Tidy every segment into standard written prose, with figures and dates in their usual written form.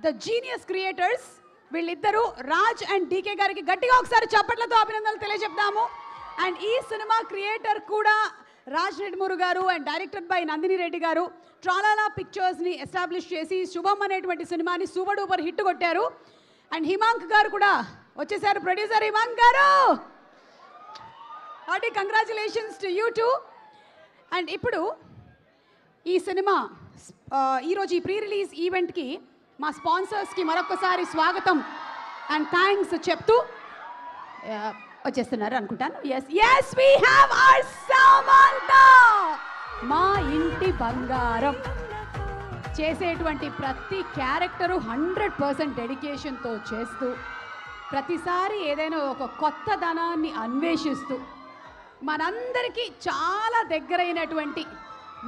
The genius creators వీళ్ళిద్దరూ Raj and DK గారికి గట్టిగా ఒకసారి చప్పట్లతో అభినందనలు తెలియజెప్తాము. అండ్ ఈ సినిమా క్రియేటర్ కూడా రాజ్ నెడ్మూరు గారు and directed by Nandini Reddy గారు ట్రాలాలా పిక్చర్స్ని ఎస్టాబ్లిష్ చేసి శుభం అనేటువంటి సినిమాని సూపర్ డూపర్ హిట్ కొట్టారు. అండ్ హిమాంక్ గారు కూడా వచ్చేసారు, ప్రొడ్యూసర్ హిమాంక్ గారు. Hearty congratulations to you two. And ఇప్పుడు ఈ సినిమా ఈరోజు ఈ ప్రీ రిలీజ్ ఈవెంట్కి మా స్పాన్సర్స్కి మరొకసారి స్వాగతం అండ్ థ్యాంక్స్ చెప్తూ వచ్చేస్తున్నారు అనుకుంటాను. Yes we have our Samantha, మా ఇంటి బంగారం. చేసేటువంటి ప్రతి క్యారెక్టరు 100% డెడికేషన్తో చేస్తూ ప్రతిసారి ఏదైనా ఒక కొత్త ధనాన్ని అన్వేషిస్తూ మనందరికీ చాలా దగ్గరైనటువంటి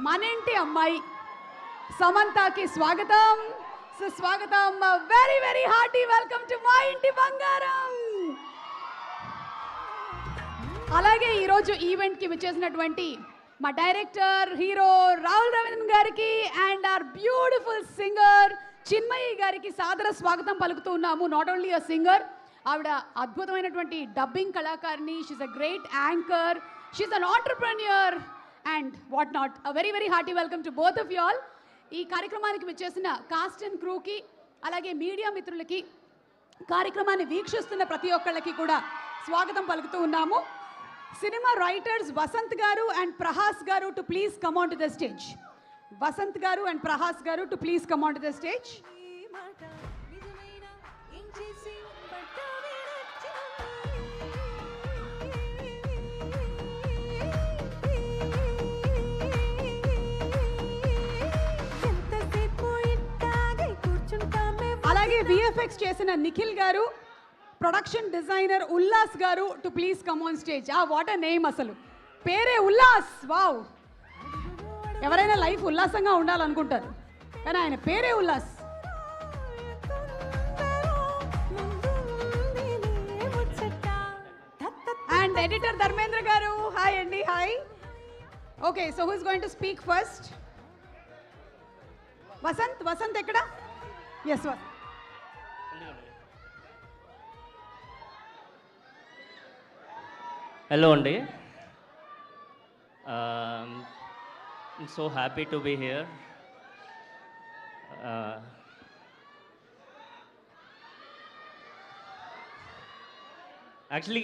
మనింటి అమ్మాయి సమంతకి స్వాగతం, సుస్వాగతం. Very very hearty welcome to మా ఇంటి బంగారం. అలాగే ఈరోజు ఈవెంట్కి విచ్చేసినటువంటి మా డైరెక్టర్ హీరో రాహుల్ రవీంద్రన్ గారికి and our beautiful singer Chinmayi గారికి సాదర స్వాగతం పలుకుతూ ఉన్నాము. నాట్ ఓన్లీ అ సింగర్, ఆవిడ అద్భుతమైనటువంటి డబ్బింగ్ కళాకారిణి. She is a great anchor, she is an entrepreneur and what not. A very very hearty welcome to both of you all. ఈ కార్యక్రమానికి విచ్చేసిన కాస్ట్ అండ్ క్రూకి, అలాగే మీడియా మిత్రులకి, కార్యక్రమాన్ని వీక్షిస్తున్న ప్రతి ఒక్కళ్ళకి కూడా స్వాగతం పలుకుతూ ఉన్నాము. సినిమా రైటర్స్ వసంత్ గారు అండ్ ప్రహాస్ గారు to please come on to the stage. Vasant గారు అండ్ ప్రహాస్ గారు to please come on to the stage. అలాగే విఎఫ్ఎక్స్ చేసిన నిఖిల్ గారు, ప్రొడక్షన్ డిజైనర్ ఉల్లాస్ గారు to please come on stage. What a name, అసలు పేరే ఉల్లాస్. వావ్, ఎవరైనా లైఫ్ ఉల్లాసంగా ఉండాలనుకుంటారు కానీ ఆయన పేరే ఉల్లాస్. అండ్ ఎడిటర్ ధర్మేంద్ర గారు, హాయ్ అండి. Hi. Okay, so who is going to speak first? Vasant. Vasant ఎక్కడ? Yes Vasant. Hello Andy. I'm so happy to be here. Actually